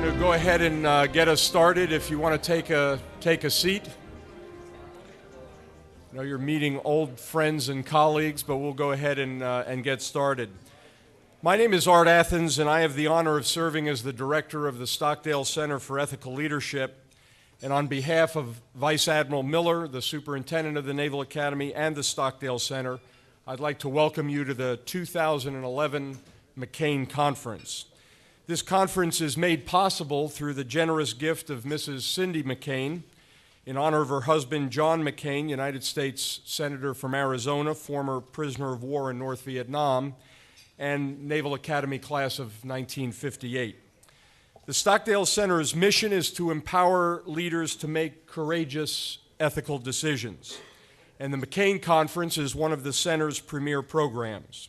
going to go ahead and get us started. If you want to take a seat. I know you're meeting old friends and colleagues, but we'll go ahead and get started. My name is Art Athens, and I have the honor of serving as the director of the Stockdale Center for Ethical Leadership. And on behalf of Vice Admiral Miller, the superintendent of the Naval Academy, and the Stockdale Center, I'd like to welcome you to the 2011 McCain Conference. This conference is made possible through the generous gift of Mrs. Cindy McCain in honor of her husband, John McCain, United States Senator from Arizona, former prisoner of war in North Vietnam, and Naval Academy class of 1958. The Stockdale Center's mission is to empower leaders to make courageous, ethical decisions. And the McCain Conference is one of the Center's premier programs.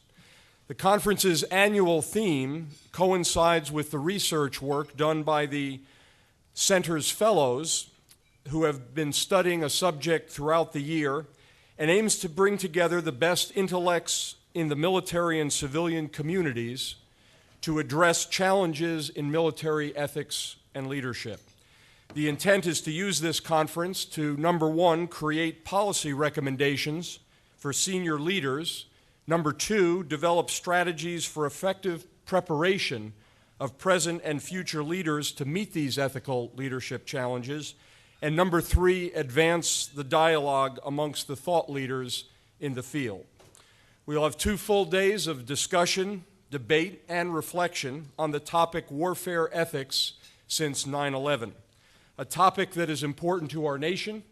The conference's annual theme coincides with the research work done by the Center's fellows who have been studying a subject throughout the year and aims to bring together the best intellects in the military and civilian communities to address challenges in military ethics and leadership. The intent is to use this conference to, number one, create policy recommendations for senior leaders. Number two, develop strategies for effective preparation of present and future leaders to meet these ethical leadership challenges. And number three, advance the dialogue amongst the thought leaders in the field. We'll have 2 full days of discussion, debate, and reflection on the topic warfare ethics since 9/11, a topic that is important to our nation,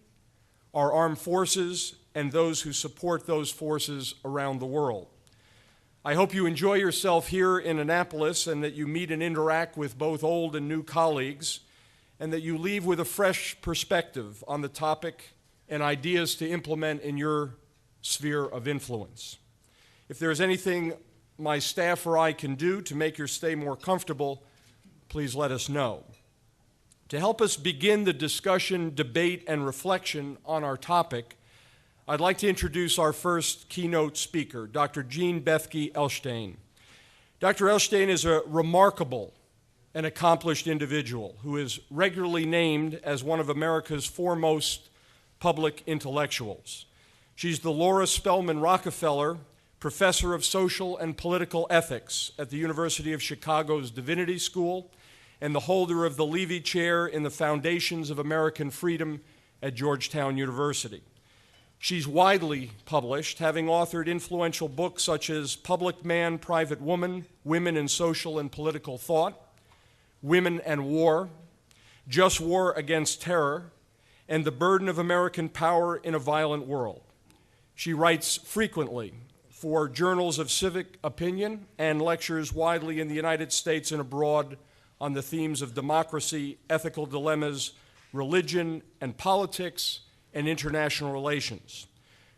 our armed forces, and those who support those forces around the world. I hope you enjoy yourself here in Annapolis and that you meet and interact with both old and new colleagues, and that you leave with a fresh perspective on the topic and ideas to implement in your sphere of influence. If there's anything my staff or I can do to make your stay more comfortable, please let us know. To help us begin the discussion, debate, and reflection on our topic, I'd like to introduce our first keynote speaker, Dr. Jean Bethke Elshtain. Dr. Elshtain is a remarkable and accomplished individual who is regularly named as one of America's foremost public intellectuals. She's the Laura Spelman Rockefeller Professor of Social and Political Ethics at the University of Chicago's Divinity School and the holder of the Levy Chair in the Foundations of American Freedom at Georgetown University. She's widely published, having authored influential books such as Public Man, Private Woman, Women in Social and Political Thought, Women and War, Just War Against Terror, and The Burden of American Power in a Violent World. She writes frequently for journals of civic opinion and lectures widely in the United States and abroad on the themes of democracy, ethical dilemmas, religion and politics, and international relations.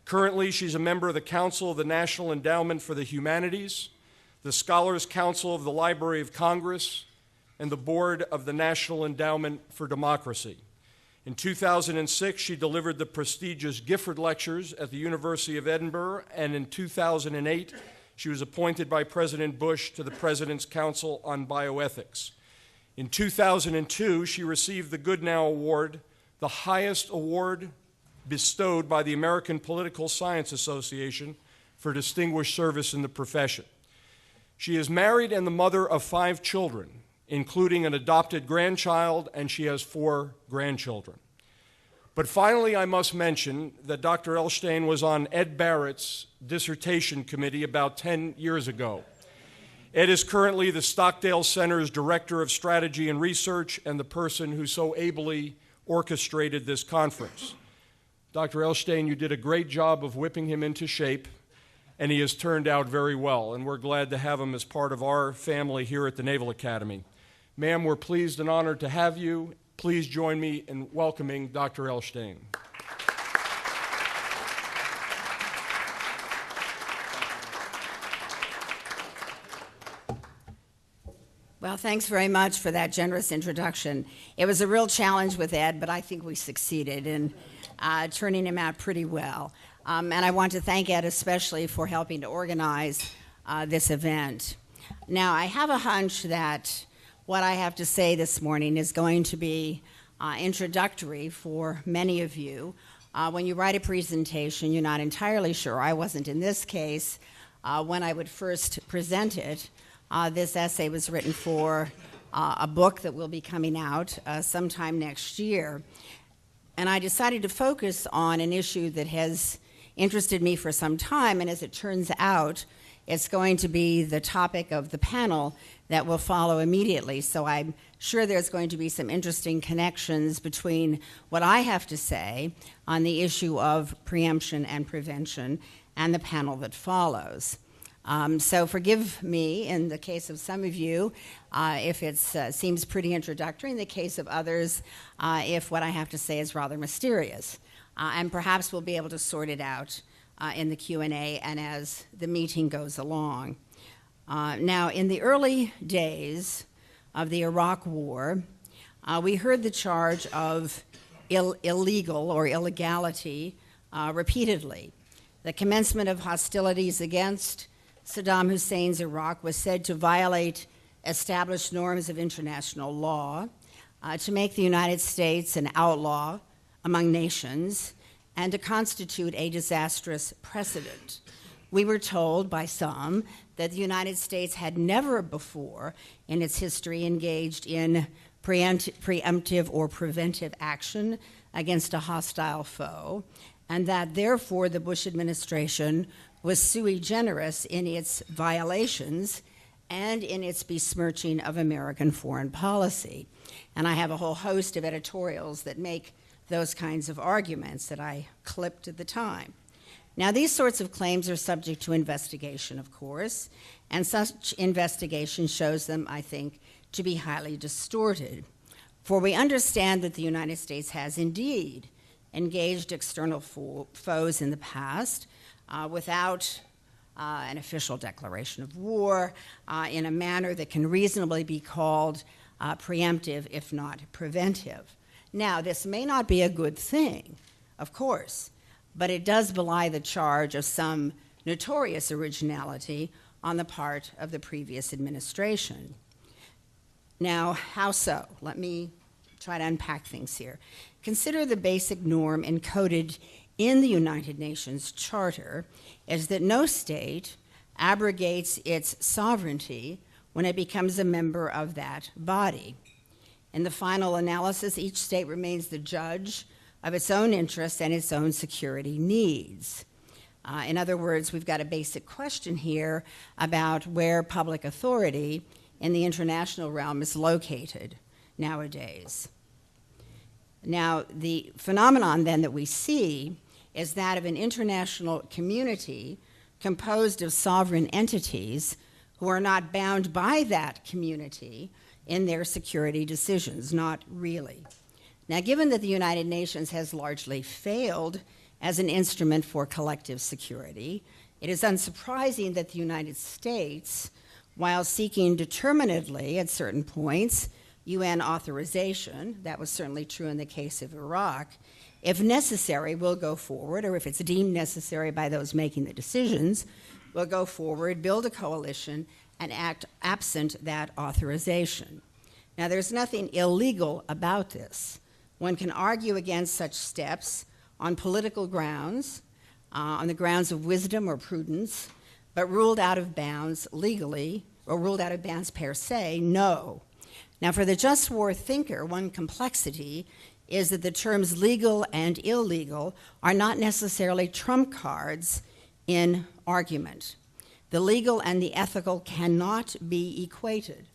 Currently, she's a member of the Council of the National Endowment for the Humanities, the Scholars Council of the Library of Congress, and the board of the National Endowment for Democracy. In 2006, she delivered the prestigious Gifford Lectures at the University of Edinburgh, and in 2008, she was appointed by President Bush to the President's Council on Bioethics. In 2002, she received the Goodnow Award, the highest award bestowed by the American Political Science Association for distinguished service in the profession. She is married and the mother of 5 children, including an adopted grandchild, and she has 4 grandchildren. But finally, I must mention that Dr. Elshtain was on Ed Barrett's dissertation committee about 10 years ago. Ed is currently the Stockdale Center's Director of Strategy and Research and the person who so ably orchestrated this conference. Dr. Elshtain, you did a great job of whipping him into shape, and he has turned out very well, and we're glad to have him as part of our family here at the Naval Academy. Ma'am, we're pleased and honored to have you. Please join me in welcoming Dr. Elshtain. Well, thanks very much for that generous introduction. It was a real challenge with Ed, but I think we succeeded in turning him out pretty well. And I want to thank Ed especially for helping to organize this event. Now, I have a hunch that what I have to say this morning is going to be introductory for many of you. When you write a presentation, you're not entirely sure. I wasn't in this case. When I would first present it, this essay was written for a book that will be coming out sometime next year. And I decided to focus on an issue that has interested me for some time, and as it turns out, it's going to be the topic of the panel that will follow immediately. So I'm sure there's going to be some interesting connections between what I have to say on the issue of preemption and prevention and the panel that follows. So forgive me in the case of some of you if it seems pretty introductory, in the case of others if what I have to say is rather mysterious. And perhaps we'll be able to sort it out in the Q&A and as the meeting goes along. Now, in the early days of the Iraq War, we heard the charge of illegal or illegality repeatedly. The commencement of hostilities against Saddam Hussein's Iraq was said to violate established norms of international law, to make the United States an outlaw among nations, and to constitute a disastrous precedent. We were told by some that the United States had never before in its history engaged in preemptive or preventive action against a hostile foe, and that therefore the Bush administration was sui generis in its violations and in its besmirching of American foreign policy. And I have a whole host of editorials that make those kinds of arguments that I clipped at the time. Now, these sorts of claims are subject to investigation, of course, and such investigation shows them, I think, to be highly distorted. For we understand that the United States has indeed engaged external foes in the past without an official declaration of war in a manner that can reasonably be called preemptive, if not preventive. Now, this may not be a good thing, of course, but it does belie the charge of some notorious originality on the part of the previous administration. Now, how so? Let me try to unpack things here. Consider the basic norm encoded in the United Nations Charter is that no state abrogates its sovereignty when it becomes a member of that body. In the final analysis, each state remains the judge of its own interests and its own security needs. In other words, we've got a basic question here about where public authority in the international realm is located nowadays. Now, the phenomenon then that we see is that of an international community composed of sovereign entities who are not bound by that community in their security decisions, not really. Now, given that the United Nations has largely failed as an instrument for collective security, it is unsurprising that the United States, while seeking determinedly at certain points UN authorization, that was certainly true in the case of Iraq, if necessary, will go forward, or if it's deemed necessary by those making the decisions, will go forward, build a coalition, and act absent that authorization. Now, there's nothing illegal about this. One can argue against such steps on political grounds, on the grounds of wisdom or prudence, but ruled out of bounds legally, or ruled out of bounds per se, no. Now, for the just war thinker, one complexity is that the terms legal and illegal are not necessarily trump cards in argument. The legal and the ethical cannot be equated,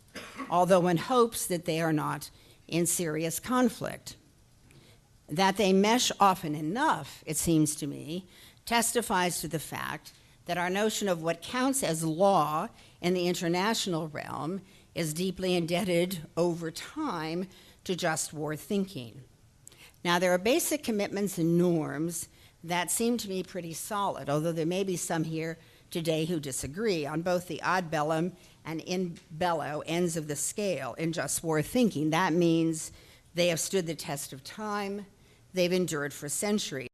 although one hopes that they are not in serious conflict. That they mesh often enough, it seems to me, testifies to the fact that our notion of what counts as law in the international realm is deeply indebted over time to just war thinking. Now, there are basic commitments and norms that seem to me pretty solid, although there may be some here today who disagree on both the ad bellum and in bello ends of the scale in just war thinking. That means they have stood the test of time, they've endured for centuries.